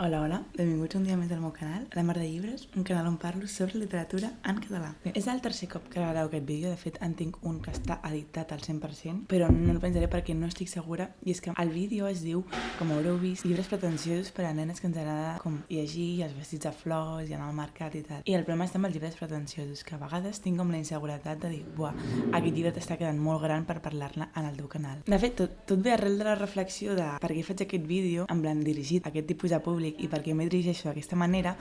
Hola, benvinguts un dia més al meu canal, La Mar de Llibres, un canal on parlo sobre literatura en català. Bé, és el tercer cop que gravo aquest vídeo, de fet en tinc un que està editat al 100%, però no el penjaré perquè no estic segura, i és que el vídeo es diu, com haureu vist, llibres pretensiosos per a nenes que ens agrada com llegir, els vestits de flors i anar al mercat i tal. I el problema està amb els llibres pretensiosos, que a vegades tinc com la inseguretat de dir, buah, aquest llibre t'està quedant molt gran per parlar-ne en el teu canal. De fet, tot ve arrel de la reflexió de per què faig aquest vídeo, en plan dirigit a aquest tipus de públic i perquè m'he dirigeixo d'aquesta manera,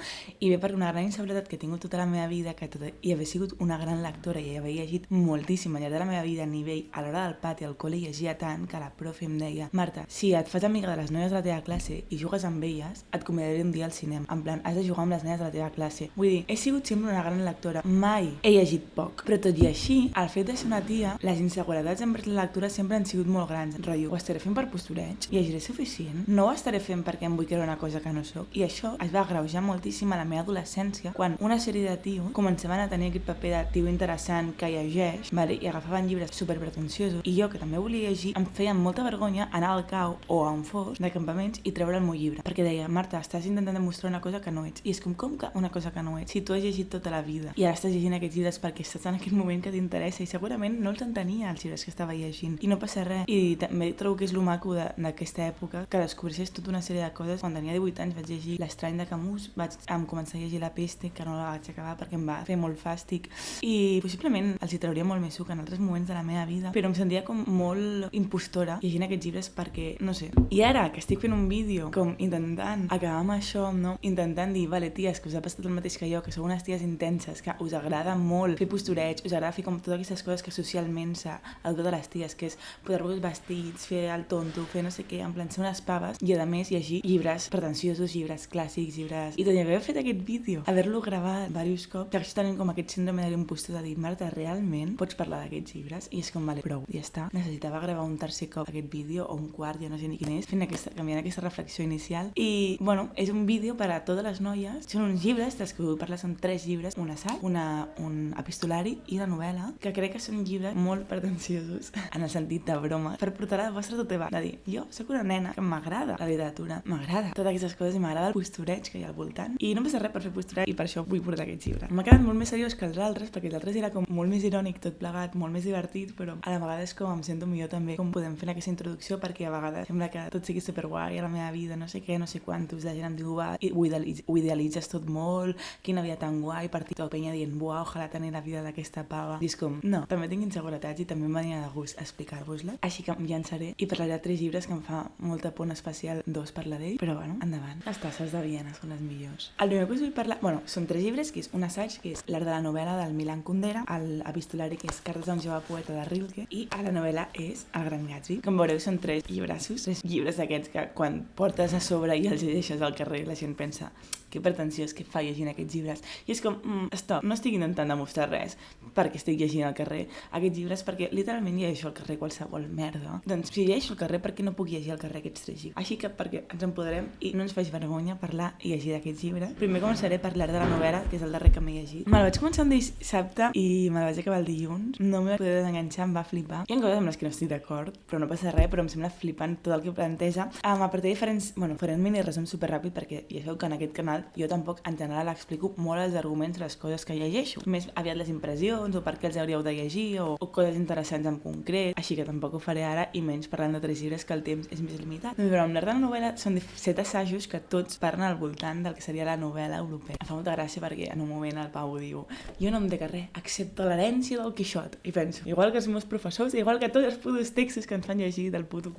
i ve per una gran inseguretat que he tingut tota la meva vida, que i haver sigut una gran lectora i haver llegit moltíssim al llarg de la meva vida a nivell, a l'hora del pati al col·le llegia tant que la profe em deia: Marta, si et fas amiga de les noies de la teva classe i jugues amb elles, et convidaré un dia al cinema, en plan, has de jugar amb les nenes de la teva classe. Vull dir, he sigut sempre una gran lectora, mai he llegit poc, però tot i així, al fet de ser una tia, les inseguretats envers la lectura sempre han sigut molt grans. Rotllo, ho estaré fent per postureig? Llegiré suficient? No ho estaré fent perquè em vull creure una cosa que no soc? I això es va agreujar moltíssim a la meva adolescència, quan una sèrie de tios començaven a tenir aquest paper de tio interessant que llegeix, vale? I agafaven llibres superpretensiosos, i jo, que també volia llegir, em feia molta vergonya anar al cau o a on fos de campaments i treure el meu llibre, perquè deia: Marta, estàs intentant demostrar una cosa que no ets. I és com que una cosa que no ets? Si tu has llegit tota la vida i ara estàs llegint aquests llibres perquè estàs en aquest moment que t'interessa, i segurament no els entenia els llibres que estava llegint, i no passa res. I també trobo que és lo maco d'aquesta època, que descobreixes tota una sèrie de coses. Quan tenia 18 anys vaig llegir L'Estrany de Camus, vaig començar a llegir La Peste, que no la vaig acabar perquè em va fer molt fàstic, i possiblement els hi trauria molt més suc en altres moments de la meva vida, però em sentia com molt impostora llegint aquests llibres perquè, no sé. I ara que estic fent un vídeo com intentant acabar amb això, no? Intentant dir, vale, ties, que us ha passat el mateix que jo, que sou unes ties intenses, que us agrada molt fer postureig, us agrada fer com totes aquestes coses que socialment s'ha adoptat a les ties, que és posar-vos vestits, fer el tonto, fer no sé què, en plan ser unes paves, i a més llegir llibres pretensiosos, llibres clàssics, llibres... I tot i haver fet aquest vídeo, haver-lo gravat diversos cops, que això tenim com aquest síndrome de l'impostor de dir: Marta, realment pots parlar d'aquests llibres? I és com, vale, prou, ja està. Necessitava gravar un tercer cop aquest vídeo, o un quart, ja no sé ni quin és, canviant aquesta reflexió inicial. I, bueno, és un vídeo per a totes les noies. Són uns llibres, dels que vull parlar són 3 llibres, un assaig, un epistolari i la novel·la, que crec que són llibres molt pretensiosos, en el sentit de broma, per portar a la vostra toteva, de dir: jo sóc una nena que m'agrada la literatura, m'agrada totes aquestes coses i m'agrada el postureig que hi ha al voltant, i no passa res per fer postureig, i per això vull portar aquests llibres. M'ha quedat molt més seriós que els altres, perquè l'altre era com molt més irònic, tot plegat, molt més divertit, però a la vegada és com em sento millor també com podem fer aquesta introducció, perquè a vegades sembla que tot sigui superguai a la meva vida, no sé què, no sé quantos, la gent em diu: va, ho idealitzes tot molt, quina vida tan guai, partit tot penya dient: buah, ojalà tenir la vida d'aquesta pava. I és com, no, també tinc inseguretats i també em venia de gust explicar-vos-la, així que em llançaré i parlaré de 3 llibres que em fa molta por, en especial 2 parlar d'ell, però bueno, endavant. Les tasses de Viena són les millors. El primer que us vull parlar, bueno, són 3 llibres, que és un assaig, que és l'art de la novel·la del Milan Kundera, l'epistolari, que és Cartes d'un jove poeta de Rilke, i a la novel·la és El Gran Gatsby. Com veureu, són 3 llibrassos, 3 llibres d'aquests que quan portes a sobre i els llegeixes al carrer la gent pensa: que pretensiós, que fa llegint aquests llibres. I és com, stop, no estic intentant demostrar res perquè estic llegint al carrer aquests llibres, perquè literalment llegeixo al carrer qualsevol merda. Doncs si llegeixo al carrer, per què no puc llegir al carrer aquests 3 llibres? Així que perquè ens empoderem i no ens faig vergonya parlar i llegir d'aquests llibres. Primer començaré a parlar de la novel·la, que és el darrer que m'he llegit. Me'l vaig començar un dissabte i me'l vaig acabar el dilluns. No m'he poder desenganxar, em va flipar. Hi ha coses amb les que no estic d'acord, però no passa res, però em sembla flipant tot el que planteja. A partir de diferents... Bueno, faré un mini resum superràpid, perquè ja sabeu que en aquest canal jo tampoc en general explico molt els arguments de les coses que llegeixo. Més aviat les impressions, o per què els hauríeu de llegir, o coses interessants en concret, així que tampoc ho faré ara, i menys parlant de 3 llibres que el temps és més limitat. Però amb l'art de la novel·la són 7 assajos que tots parlen al voltant del que seria la novel·la europea. Em fa molta gràcia perquè en un moment el Pau diu: jo no em de res, excepte l'herència del Quixot. I penso, igual que els meus professors, igual que tots els putos textos que ens fan llegir del puto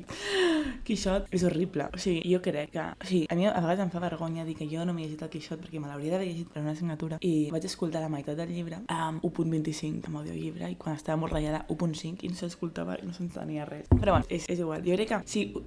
Quixot, és horrible. O sigui, jo crec que... O sigui, a mi a vegades em fa vergonya dir que jo no m'he llegit el Quixot perquè me l'hauria d'haver llegit per una assignatura, i vaig escoltar la meitat del llibre amb 1.25 amb audiollibre, i quan estava molt ratllada 1.5 i no s'escoltava i no s'entenia res. Però bueno, és igual. Jo crec que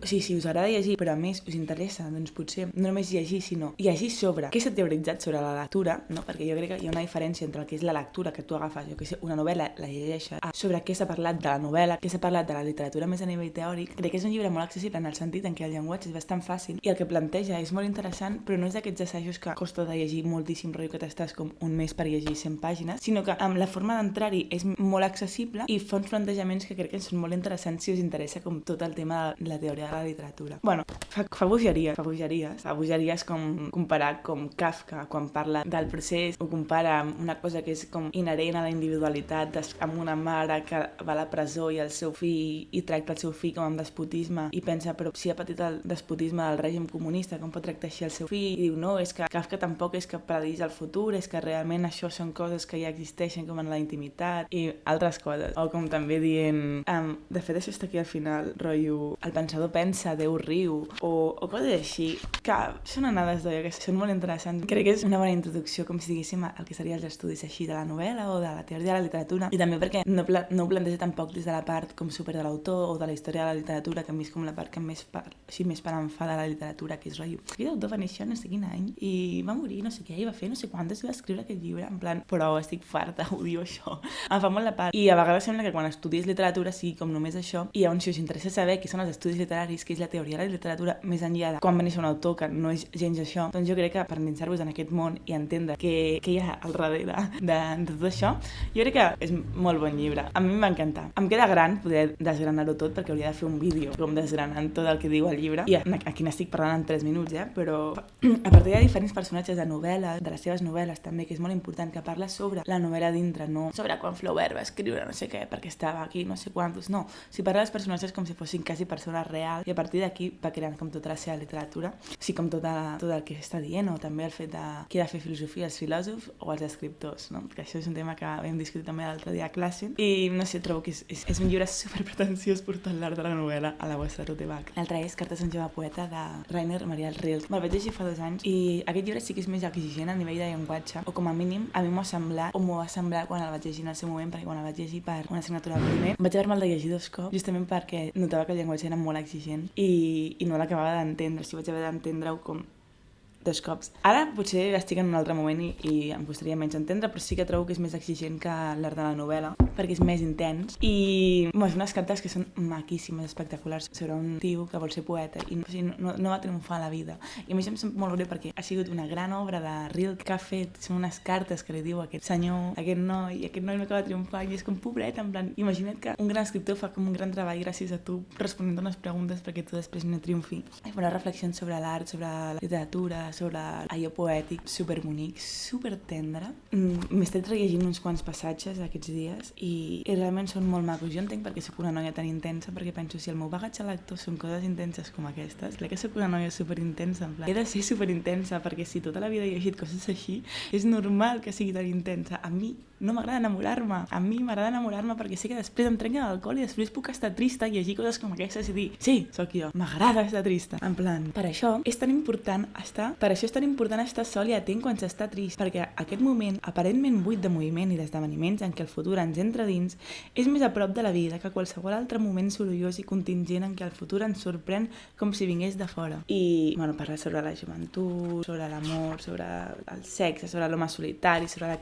si us agrada llegir, però a més us interessa, doncs potser no només llegir, sinó llegir sobre què s'ha teoritzat sobre la lectura, no? Perquè jo crec que hi ha una diferència entre el que és la lectura que tu agafes, jo que sé, una novel·la, la llegeixes, sobre què s'ha parlat de la novel·la, què s'ha parlat de la literatura més a nivell teòric. Crec que és un llibre molt accessible en el sentit en què el llenguatge és bastant fàcil i el que planteja és molt interessant, però no és d'aquests assajos que costa de llegir moltíssim, rotllo que t'estàs com un mes per llegir 100 pàgines, sinó que amb la forma d'entrar-hi és molt accessible i fa uns plantejaments que crec que són molt interessants si us interessa com tot el tema de la teoria de la literatura. Bueno, fa bogeries, bogeries. La bogeria és com comparar com Kafka, quan parla del procés, ho compara amb una cosa que és com inherent a la individualitat, amb una mare que va a la presó i el seu fill i tracta el seu fill com amb despotisme i pensa, però si ha patit el despotisme del règim comunista, com pot tractar així el seu fill? I diu, no, és que Kafka tampoc és que predís el futur, és que realment això són coses que ja existeixen com en la intimitat i altres coses. O com també dient, de fet això està aquí al final, rotllo, el pensador pensa, Déu riu, o coses així, que són anades d'olla, que són molt interessants. Crec que és una bona introducció, com si diguéssim, el que serien els estudis així de la novel·la o de la teoria de la literatura, i també perquè no ho planteja tampoc des de la part com super de l'autor o de la història de la literatura, que a mi és com la part que més per enfar de la literatura, que és rotllo. Aquest autor va néixer no sé quin any i va morir no sé què, i va fer no sé quantes i va escriure aquest llibre, en plan, però estic farta, odio això. Em fa molt la part. I a vegades sembla que quan estudies literatura sigui com només això, i llavors si us interessa saber què són els estudis literaris, què és la teoria de la literatura, més enllà de quan va néixer un autor que no és gens això, doncs jo crec que per endinsar-vos en aquest món i entendre què hi ha al darrere de tot això, jo crec que és molt bon llibre. A mi em va encantar. Em queda gran poder desgranar-ho tot perquè hauria de fer un vídeo com desgranant tot el que diu el llibre, i aquí n'estic parlant en 3 minuts, però a partir de diferents personatges de novel·la, de les seves novel·les també, que és molt important, que parla sobre la novel·la dintre, no sobre quan Flaubert va escriure no sé què, perquè estava aquí no sé quantos, no. Si parla dels personatges com si fossin quasi persones reals, i a partir d'aquí va creant com tota la seva literatura, o sigui, com tot el que està dient, o també el fet de qui ha de fer filosofia, els filòsofs o els escriptors, no? Que això és un tema que vam discutir també l'altre dia a classe, i no sé, trobo que és un llibre superpretensiós portar l'art de la novel·la a la vostra tote bag. L'altre és Cartes d'un jove poeta de Rainer Maria Rilke. Me'l vaig llegir fa 2 anys i aquest llibre sí que és més exigent a nivell de llenguatge, o com a mínim a mi m'ho va semblar quan el vaig llegir en el seu moment, perquè quan el vaig llegir per una assignatura primer vaig haver-me'l de llegir 2 cops, justament perquè notava que el llenguatge era molt exigent i no l'acabava d'entendre, o sigui, vaig haver d'entendre-ho com 2 cops. Ara potser estic en un altre moment i em costaria menys entendre, però sí que trobo que és més exigent que l'art de la novel·la, perquè és més intens i és unes cartes que són maquíssimes, espectaculars, sobre un tio que vol ser poeta i no va triomfar a la vida. I a mi em sap molt greu perquè ha sigut una gran obra de Rilke que ha fet, són unes cartes que li diu a aquest senyor, a aquest noi no acaba de triomfar i és com pobret, en plan, imagina't que un gran escriptor fa com un gran treball gràcies a tu responent unes preguntes perquè tu després no triomfi. I farà reflexions sobre l'art, sobre la literatura, sobre allò poètic, superbonic, supertendre. M'he estat rellegint uns quants passatges aquests dies i realment són molt macos. Jo entenc perquè soc una noia tan intensa, perquè penso, si el meu bagatge lector són coses intenses com aquestes, crec que soc una noia superintensa, en plan, he de ser superintensa, perquè si tota la vida he llegit coses així, és normal que sigui tan intensa. A mi no m'agrada enamorar-me. A mi m'agrada enamorar-me perquè sé que després em trenca l'alcohol i després puc estar trista i llegir coses com aquestes i dir, sí, sóc jo, m'agrada estar trista. En plan, per això és tan important estar sol i atent quan s'està trist, perquè aquest moment aparentment buit de moviment i d'esdeveniments en què el futur ens entra dins és més a prop de la vida que qualsevol altre moment sorollós i contingent en què el futur ens sorprèn com si vingués de fora. I, parla sobre la joventut, sobre l'amor, sobre el sexe, sobre l'home solitari, sobre la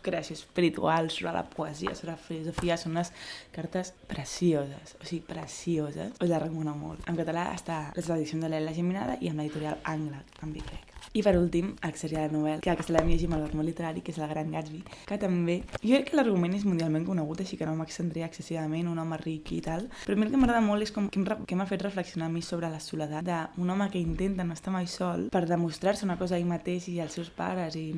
creació espiritual, sobre la poesia, sobre la filosofia. Són unes cartes precioses, o sigui, precioses. Us la recomano molt. En català està la traducció de l'Ela Geminada i amb l'editorial Angla, també crec. I per últim, seria la novel·la que aquesta l'hem llegit amb el Vermut Literari, que és El Gran Gatsby, que també... Jo crec que l'argument és mundialment conegut, així que no m'extendria excessivament, un home ric i tal, però a mi el que m'agrada molt és com que m'ha fet reflexionar a mi sobre la soledat d'un home que intenta no estar mai sol per demostrar-se una cosa a ell mateix i als seus pares i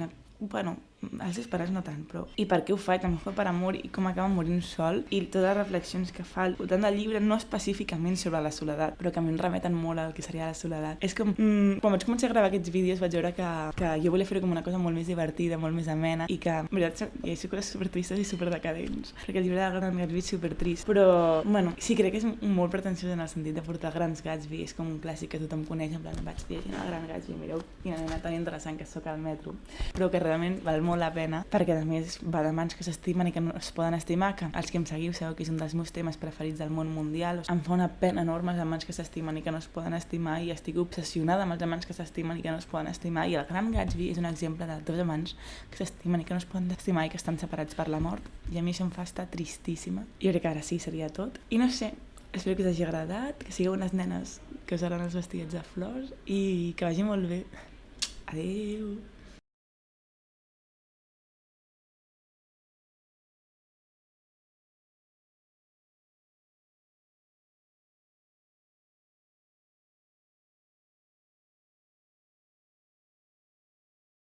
als seus pares no tant, però... I per què ho fa? També ho fa per amor i com acaba morint sol i totes les reflexions que fa al voltant del llibre, no específicament sobre la soledat, però que a mi em remeten molt al que seria la soledat. És com... quan vaig començar a gravar aquests vídeos vaig veure que jo volia fer-ho com una cosa molt més divertida, molt més amena i que, en veritat, hi ha coses supertristes i superdecadents, perquè el llibre del Gran Gatsby és supertrist, però, sí, crec que és molt pretensiós en el sentit de portar Grans Gatsby, és com un clàssic que tothom coneix, en plan, vaig llegint el Gran Gatsby, mireu quina nena tan interessant que soc al metro, però que realment val molt la pena, perquè a més va de mans que s'estimen i que no es poden estimar, que els que em seguiu sabeu que és un dels meus temes preferits del món mundial. Em fa una pena enorme els amants que s'estimen i que no es poden estimar, i estic obsessionada amb els amants que s'estimen i que no es poden estimar, i el Gran Gatsby és un exemple de 2 amants que s'estimen i que no es poden estimar i que estan separats per la mort, i a mi això em fa estar tristíssima. Jo crec que ara sí seria tot, i no sé, espero que us hagi agradat, que sigueu unes nenes que usaran els vestidets de flors i que vagi molt bé. Adéu!